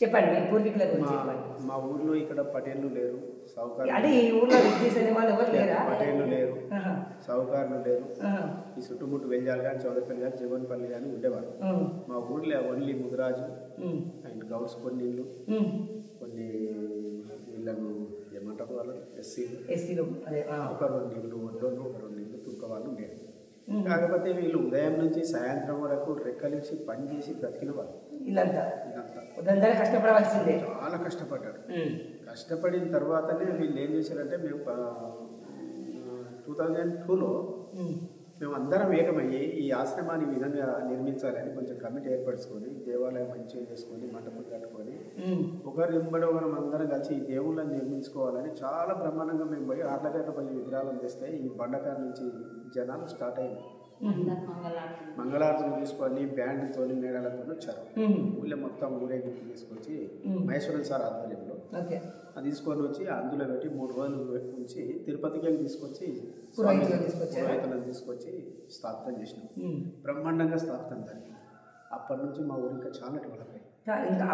చెప్పండి మీ పూర్వీకుల గురించి చెప్పండి. మా ఊర్లో ఇక్కడ పటేళ్ళు లేరు, సావుకారులు అంటే ఈ ఊర్లో విద్యుత్ అనే వాళ్ళు ఎవరు లేరా? పటేళ్ళు లేరు, సావుకారులు లేరు. ఈ చుట్టుముట్టు వెంజాలు కానీ, చౌదరిపల్లి కానీ, జగన్పల్లి కానీ ఉండేవారు. మా ఊర్లో ఓన్లీ ముదిరాజు అండ్ గౌడ్స్ కొన్ని ఇళ్ళు, కొన్ని ఇళ్ళను ఏమంటారు వాళ్ళు ఎస్సీలు ఒక 2 ఇళ్ళు ఒడ్లోను, ఒక 2 ఇళ్ళు తుర్క వాళ్ళు ఉండేది. కాకపోతే వీళ్ళు ఉదయం నుంచి సాయంత్రం వరకు రెక్కలిసి పని చేసి బ్రతికిన వాళ్ళు. ఇదంతా కష్టపడవలసిందే. చాలా కష్టపడ్డారు. కష్టపడిన తర్వాతనే వీళ్ళు ఏం చేశారంటే, మేము 2002లో మేము అందరం ఏకమయ్యి ఈ ఆశ్రమాన్ని ఈ విధంగా నిర్మించాలని కొంచెం కమిటీ ఏర్పరచుకొని, దేవాలయం మంచిగా చేసుకొని, మంటపం కట్టుకొని, ఒకరు వెంబడి ఒకరం అందరం కలిసి ఈ దేవుళ్ళని నిర్మించుకోవాలని చాలా బ్రహ్మాండంగా మేము పోయి ఆర్లగడ్డపల్లి విగ్రహాలను తెస్తే ఈ బండకాల నుంచి జనాలు స్టార్ట్ అయింది. మంగళారతులు తీసుకొని బ్యాండ్తో మేళాలతో వచ్చారు. ఊళ్ళో మొత్తం ఊరేగింపు తీసుకొచ్చి మహేశ్వరం సార్ ఆధ్వర్యంలో అది తీసుకొని వచ్చి అందులో పెట్టి 3 రోజులు ఉంచి తిరుపతికి వెళ్ళి తీసుకొచ్చి పురోహితులను తీసుకొచ్చి స్థాపితం చేసినాం. బ్రహ్మాండంగా స్థాపితం జరిగింది. అప్పటి నుంచి మా ఊరు ఇంకా చాలా డెవలప్ అయింది.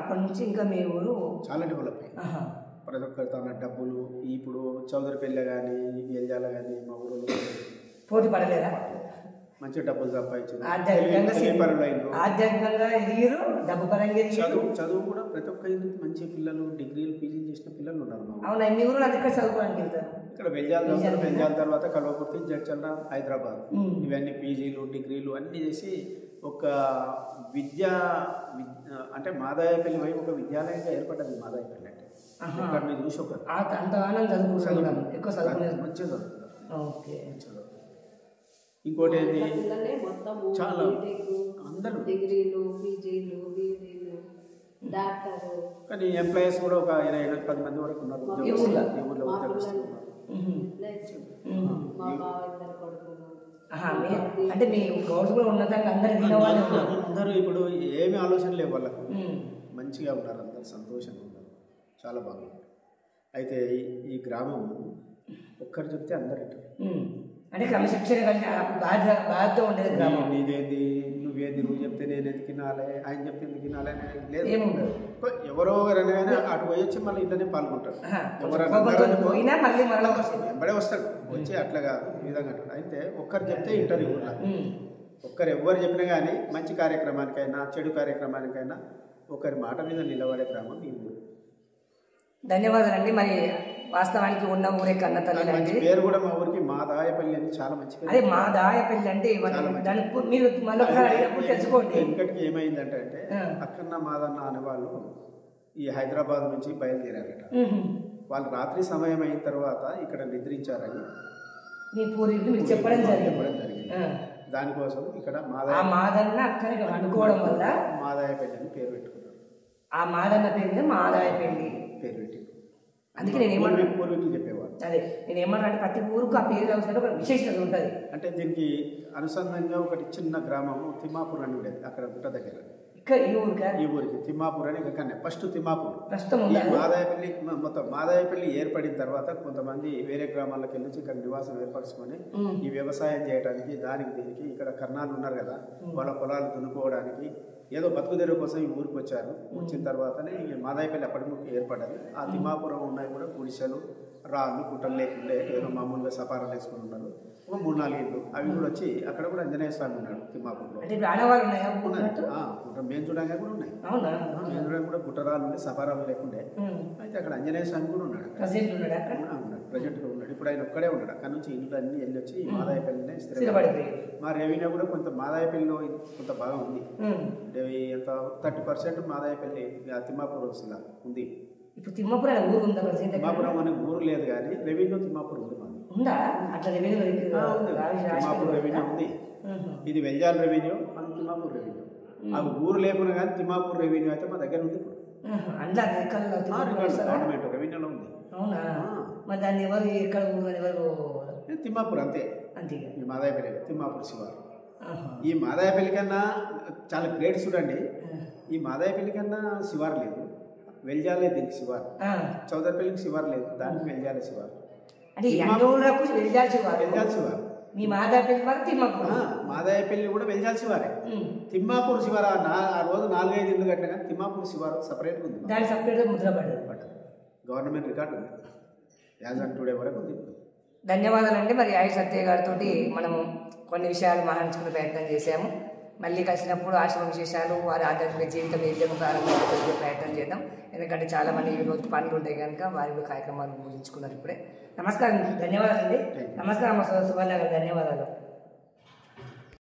అప్పటి నుంచి ఇంకా మీ ఊరు చాలా డెవలప్ అయింది. ప్రతి ఒక్కరు తన డబ్బులు ఇప్పుడు చౌదరిపల్లి కానీ, ఎల్జాల కానీ మా ఊరు పోటీ పడలేదా? మంచి డబ్బులు సంపాదించారు. చదువు కూడా ప్రతి ఒక్క మంచి పిల్లలు డిగ్రీలు పీజీలు చేసిన పిల్లలు ఉన్నారు. ఇక్కడ వెంజాల తర్వాత కల్వకుర్తి, జడ్చల్ల, హైదరాబాద్ ఇవన్నీ పీజీలు డిగ్రీలు అన్నీ చేసి ఒక అంటే మాదాయపల్లి వైపు ఒక విద్యాలయంగా ఏర్పడ్డది. మాదాయపల్లి అంటే ఒకరిని చూసి ఒకరు మంచిగా చదువుతున్నారు. ఇంకోటి ఏంటి, చాలా అందరూ డిగ్రీలు పీజీలు బీడీలు డాక్టర్లు, కానీ ఎంప్లాయీస్ కూడా ఒక 20-10 మంది వరకు ఉన్నారు. అంటే మీ గౌడ్స్ కూడా ఉన్నతంగా అందరూ ఇప్పుడు ఏమి ఆలోచన లేవు వాళ్ళకు. మంచిగా ఉన్నారు, అందరు సంతోషంగా ఉన్నారు, చాలా బాగుంది. అయితే ఈ గ్రామం ఒక్కరు చెప్తే అందరు అంటే క్రమశిక్షణ బాధతో ఉండేది గ్రామం. నీదేంది, నువ్వేంది, నువ్వు చెప్తే నేను ఎందుకు తినాలి, ఆయన చెప్తే ఎందుకు తినాలి అనేది లేదు. ఎవరో ఎవరైనా అటు పోయి వచ్చి మళ్ళీ ఇంట్లోనే పాల్గొంటారు. వెంబడే వస్తాడు వచ్చి అట్లా కాదు ఈ విధంగా. అయితే ఒక్కరు చెప్తే ఇంటర్వ్యూ ఒక్కరు ఎవరు చెప్పినా కానీ మంచి కార్యక్రమానికైనా చెడు కార్యక్రమానికైనా ఒకరి మాట మీద నిలబడే గ్రామం ఈ ఊరు. ధన్యవాదాలండి. మరి వాస్తవానికి ఉన్న ఊరే కన్నతల్లి పేరు కూడా మా ఊరికి మాదాయపల్లి అని చాలా మంచి పేరు. అదే మాదాయపల్లి అంటే మీరు తెలుసుకోండి. ఇంకటికి ఏమైందంటే అక్కన్న మాదన్న అనేవాళ్ళు ఈ హైదరాబాద్ నుంచి బయలుదేరారట. వాళ్ళు రాత్రి సమయం అయిన తర్వాత ఇక్కడ నిద్రించారని మీ పూర్వీకులు చెప్పడం జరిగింది. దానికోసం ఇక్కడ మాదన్న అక్కడ అనుకోవడం వల్ల మాదాయపల్లి అని పేరు పెట్టుకున్నారు. ఆ మాదన్న పేరు మాదాయపల్లి పేరు పెట్టి అందుకే నేను పూర్వీకులు చెప్పేవాళ్ళు. అదే నేను ఏమన్నా ప్రతి ఊరుకు ఆ పేరు ఒక విశేషత ఉంటుంది. అంటే దీనికి అనుసంధానంగా ఒకటి చిన్న గ్రామం తిమ్మాపూర్ అని ఉండేది అక్కడ గుట్ట దగ్గర. ఈ ఊరికి తిమ్మాపూర్ అని కానీ ఫస్ట్ తిమ్మాపూర్. మాదాయపల్లి మొత్తం మాదాయపల్లి ఏర్పడిన తర్వాత కొంతమంది వేరే గ్రామాలకు వెళ్ళి ఇక్కడ నివాసం ఏర్పరచుకొని ఈ వ్యవసాయం చేయడానికి దానికి దీనికి ఇక్కడ కర్ణాలు ఉన్నారు కదా వాళ్ళ పొలాలు దున్నుకోవడానికి ఏదో బతుకుదెరువు కోసం ఈ ఊరికి వచ్చారు. వచ్చిన తర్వాతనే మాదాయపల్లి అప్పటికి ఏర్పడ్డది. ఆ తిమ్మాపురం ఉన్నాయి కూడా గుడిసెలు రాళ్ళు గుట్టలు లేకుండే ఏదో మామూలుగా సపారాలు వేసుకుని ఉన్నారు. ఒక 3-4 ఇళ్ళు అవి కూడా వచ్చి అక్కడ కూడా ఆంజనేయ స్వామి ఉన్నాడు తిమ్మాపురంలో. మేము చూడగా కూడా ఉన్నాయి. మేము చూడగా కూడా గుట్టరాలు ఉండే సపారాలు లేకుండే. అయితే అక్కడ ఆంజనేయ స్వామి కూడా ఉన్నాడు. ప్రజెంట్గా ఉన్నాడు. ఇప్పుడు ఆయన ఒక్కడే ఉన్నాడు. అక్కడ నుంచి ఇల్లు అన్ని వెళ్ళి వచ్చి మాదాయపల్లినే స్థిరపడిపోయి మా రెవెన్యూ కూడా కొంత మాదాయపల్లిలో కొంత బాగా ఉంది. ఎంత 30% మాదాయపల్లి తిమ్మాపురం ఉంది. ఇప్పుడు తిమ్మాపురం ఊరు ఉందా? తిమ్మాపురం అనే ఊరు లేదు కానీ రెవెన్యూ తిమ్మాపురం ఉంది. తిమ్మాపురం రెవెన్యూ ఉంది. ఇది వెంజాల రెవెన్యూ, అది తిమ్మాపూర్ రెవెన్యూ. అది ఊరు లేకుండా కానీ తిమ్మాపూర్ రెవెన్యూ అయితే మా దగ్గర ఉంది. ఇప్పుడు గవర్నమెంట్ రెవెన్యూలో ఉంది. అవునా? మరి దాన్ని ఎవరు ఎక్కడ ఊరు ఎవరు? తిమ్మాపూర్ అంతే. ఈ మాదాయపల్లి తిమ్మాపూర్ శివారు. ఈ మాదాయపల్లి కన్నా చాలా గ్రేట్ చూడండి. ఈ మాదాయపల్లి కన్నా శివారు లేదు, వెల్జాలే దీనికి శివారు. చౌదరిపల్లికి శివారు లేదు, దానికి వెల్జాలే శివారు. వెల్జాల్ శివారు మీ మాదాపల్లి వారు తిమ్మాపూర్. మాదాయపల్లి కూడా వెలిచాల్సి వారే. తిమ్మాపూర్ శివారు ఆ రోజు 4-5 ఇళ్ళు కట్టినా కానీ తిమ్మాపూర్ శివారు సపరేట్గా ఉంది. దానికి సపరేట్గా ముద్ర పడ్డది. గవర్నమెంట్ రికార్డు ఉంది, యాజ్ ఆన్ టుడే వరకు ఉంది. ధన్యవాదాలండి. మరి ఆయుష్ సత్య గారితో మనము కొన్ని విషయాలు మాట్లాడుకునే ప్రయత్నం చేశాము. మళ్ళీ కలిసినప్పుడు ఆశ్రమ విశేషాలు, వారి ఆధ్యాత్మిక జీవితం ఏ విధంగా ప్రారంభించే ప్రయత్నం చేద్దాం. ఎందుకంటే చాలామంది ఈరోజు పనులు ఉంటాయి కనుక వారి కార్యక్రమాలు ముగించుకున్నారు ఇప్పుడే. నమస్కారం, ధన్యవాదాలండి. నమస్కారం సువర్ణ గారు, ధన్యవాదాలు.